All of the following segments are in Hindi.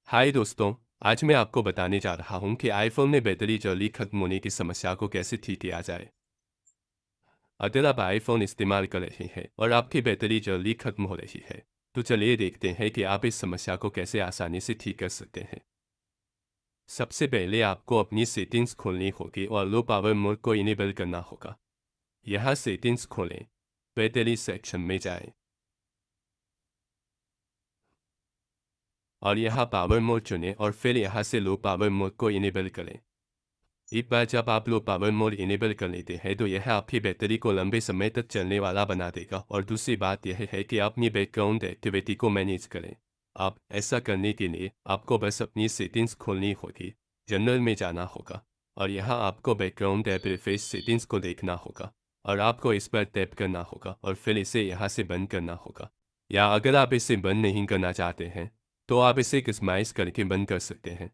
हाय दोस्तों। आज मैं आपको बताने जा रहा हूँ कि आईफोन में बैटरी जल्दी खत्म होने की समस्या को कैसे ठीक किया जाए। अगर आप आईफोन इस्तेमाल कर रहे हैं और आपकी बैटरी जल्दी खत्म हो रही है, तो चलिए देखते हैं कि आप इस समस्या को कैसे आसानी से ठीक कर सकते हैं। सबसे पहले आपको अपनी सेटिंग्स खोलनी होगी और लो पावर मोड को इनेबल करना होगा। यहाँ सेटिंग्स खोलें, बैटरी सेक्शन में जाएं और यहाँ पावर मोड चुनें और फिर यहाँ से लो पावर मोड को इनेबल करें। एक बार जब आप लो पावर मोड इनेबल कर लेते हैं तो यह आपकी बैटरी को लंबे समय तक चलने वाला बना देगा। और दूसरी बात यह है कि अपनी बैकग्राउंड एक्टिविटी को मैनेज करें। आप ऐसा करने के लिए आपको बस अपनी सेटिंग्स खोलनी होगी, जनरल में जाना होगा और यहाँ आपको बैकग्राउंड इंटरफेस सेटिंग्स को देखना होगा और आपको इस पर टैप करना होगा और फिर इसे यहाँ से बंद करना होगा। या अगर आप इसे बंद नहीं करना चाहते हैं तो आप इसे कस्टमाइज करके बंद कर सकते हैं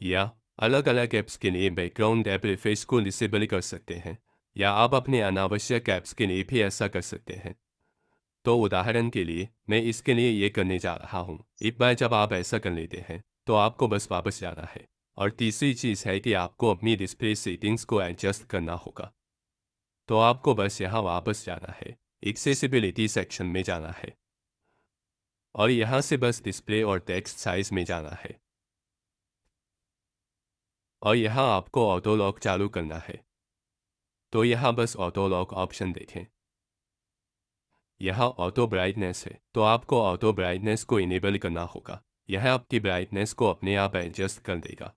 या अलग अलग ऐप्स के लिए बैकग्राउंड इंटरफेस को डिसेबल कर सकते हैं, या आप अपने अनावश्यक ऐप्स के लिए भी ऐसा कर सकते हैं। तो उदाहरण के लिए मैं इसके लिए ये करने जा रहा हूँ। एक बार जब आप ऐसा कर लेते हैं तो आपको बस वापस जाना है। और तीसरी चीज़ है कि आपको अपनी डिस्प्ले सेटिंग्स को एडजस्ट करना होगा। तो आपको बस यहाँ वापस जाना है, एक्सेसिबिलिटी सेक्शन में जाना है और यहाँ से बस डिस्प्ले और टेक्स्ट साइज में जाना है और यहाँ आपको ऑटो लॉक चालू करना है। तो यहाँ बस ऑटो लॉक ऑप्शन देखें। यहाँ ऑटो ब्राइटनेस है तो आपको ऑटो ब्राइटनेस को इनेबल करना होगा। यह आपकी ब्राइटनेस को अपने आप एडजस्ट कर देगा।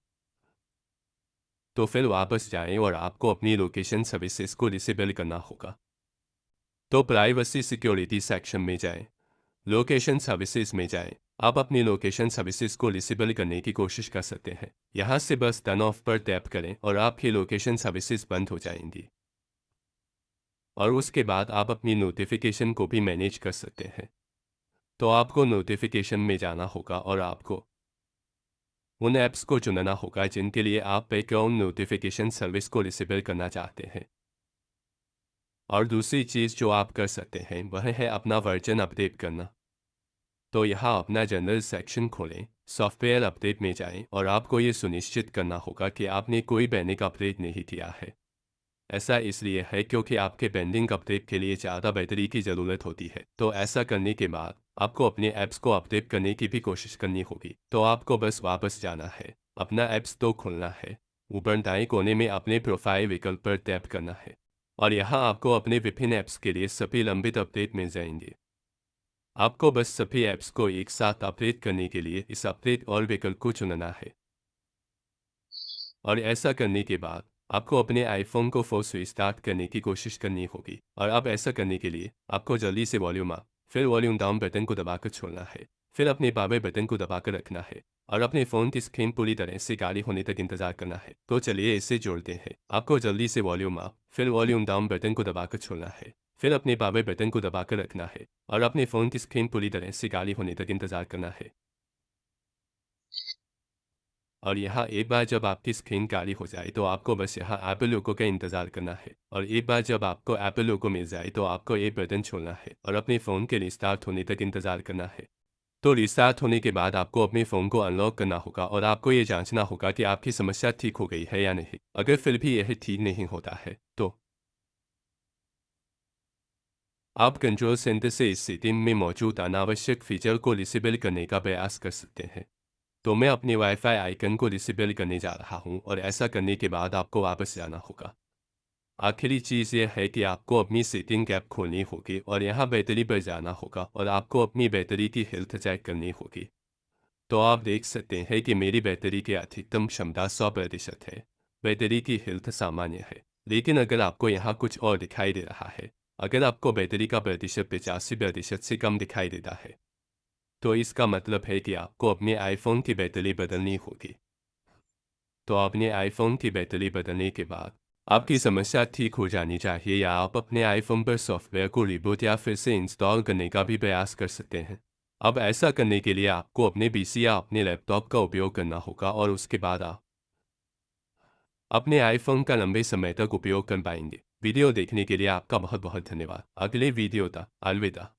तो फिर वापस जाएं और आपको अपनी लोकेशन सर्विसेज को डिसेबल करना होगा। तो प्राइवेसी सिक्योरिटी सेक्शन में जाएं, लोकेशन सर्विसेज में जाएं। आप अपनी लोकेशन सर्विसेज को डिसेबल करने की कोशिश कर सकते हैं। यहाँ से बस टर्न ऑफ पर टैप करें और आपकी लोकेशन सर्विसेज बंद हो जाएंगी। और उसके बाद आप अपनी नोटिफिकेशन को भी मैनेज कर सकते हैं। तो आपको नोटिफिकेशन में जाना होगा और आपको उन ऐप्स को चुनना होगा जिनके लिए आप बैकग्राउंड नोटिफिकेशन सर्विस को डिसेबल करना चाहते हैं। और दूसरी चीज़ जो आप कर सकते हैं वह है अपना वर्जन अपडेट करना। तो यहाँ अपना जनरल सेक्शन खोलें, सॉफ्टवेयर अपडेट में जाएं और आपको ये सुनिश्चित करना होगा कि आपने कोई पैनिक अपडेट नहीं किया है। ऐसा इसलिए है क्योंकि आपके पेंडिंग अपडेट के लिए ज़्यादा बैटरी की ज़रूरत होती है। तो ऐसा करने के बाद आपको अपने ऐप्स को अपडेट करने की भी कोशिश करनी होगी। तो आपको बस वापस जाना है, अपना ऐप स्टोर खोलना है, ऊपर दाएं कोने में अपने प्रोफाइल विकल्प पर टैप करना है और यहाँ आपको अपने विभिन्न ऐप्स के लिए सभी लंबित अपडेट मिल जाएंगे। आपको बस सभी ऐप्स को एक साथ अपडेट करने के लिए इस अपडेट और विकल्प को चुनना है। और ऐसा करने के बाद आपको अपने आईफोन को फोर्स रिस्टार्ट करने की कोशिश करनी होगी। और अब ऐसा करने के लिए आपको जल्दी से वॉल्यूम अप फिर वॉल्यूम डाउन बटन को दबाकर छोड़ना है, फिर अपने पावर बटन को दबाकर रखना है और अपने फ़ोन की स्क्रीन पूरी तरह से काली होने तक इंतजार करना है। तो चलिए इसे जोड़ते हैं। आपको जल्दी से वॉल्यूम अप फिर वॉल्यूम डाउन बटन को दबाकर छोड़ना है, फिर अपने पावर बटन को दबाकर रखना है और अपने फ़ोन की स्क्रीन पूरी तरह से काली होने तक इंतजार करना है। और यहाँ एक बार जब आपकी स्क्रीन काली हो जाए तो आपको बस यहाँ एप्पल लोगो का इंतज़ार करना है। और एक बार जब आपको एप्पल लोगो मिल जाए तो आपको ये बटन छोड़ना है और अपने फ़ोन के रिस्टार्ट होने तक इंतज़ार करना है। तो रिस्टार्ट होने के बाद आपको अपने फ़ोन को अनलॉक करना होगा और आपको ये जांचना होगा कि आपकी समस्या ठीक हो गई है या नहीं। अगर फिर भी यह ठीक नहीं होता है तो आप कंट्रोल सेंटर से इस सेटिंग में मौजूद अनावश्यक फीचर को डिसेबल करने का प्रयास कर सकते हैं। तो मैं अपने वाईफाई आइकन को डिसेबल करने जा रहा हूं और ऐसा करने के बाद आपको वापस जाना होगा। आखिरी चीज़ यह है कि आपको अपनी सेटिंग ऐप खोलनी होगी और यहाँ बैटरी पर जाना होगा और आपको अपनी बैटरी की हेल्थ चेक करनी होगी। तो आप देख सकते हैं कि मेरी बैटरी की अधिकतम क्षमता 100% है। बैटरी की हेल्थ सामान्य है, लेकिन अगर आपको यहाँ कुछ और दिखाई दे रहा है, अगर आपको बैटरी का प्रतिशत 85% से कम दिखाई देता है, तो इसका मतलब है कि आपको अपने आईफोन की बैटरी बदलनी होगी। तो अपने आईफोन की बैटरी बदलने के बाद आपकी समस्या ठीक हो जानी चाहिए, या आप अपने आईफोन पर सॉफ्टवेयर को रिबूट या फिर से इंस्टॉल करने का भी प्रयास कर सकते हैं। अब ऐसा करने के लिए आपको अपने पीसी या अपने लैपटॉप का उपयोग करना होगा और उसके बाद आप अपने आईफोन का लंबे समय तक उपयोग कर पाएंगे। वीडियो देखने के लिए आपका बहुत बहुत धन्यवाद। अगले वीडियो तक अलविदा।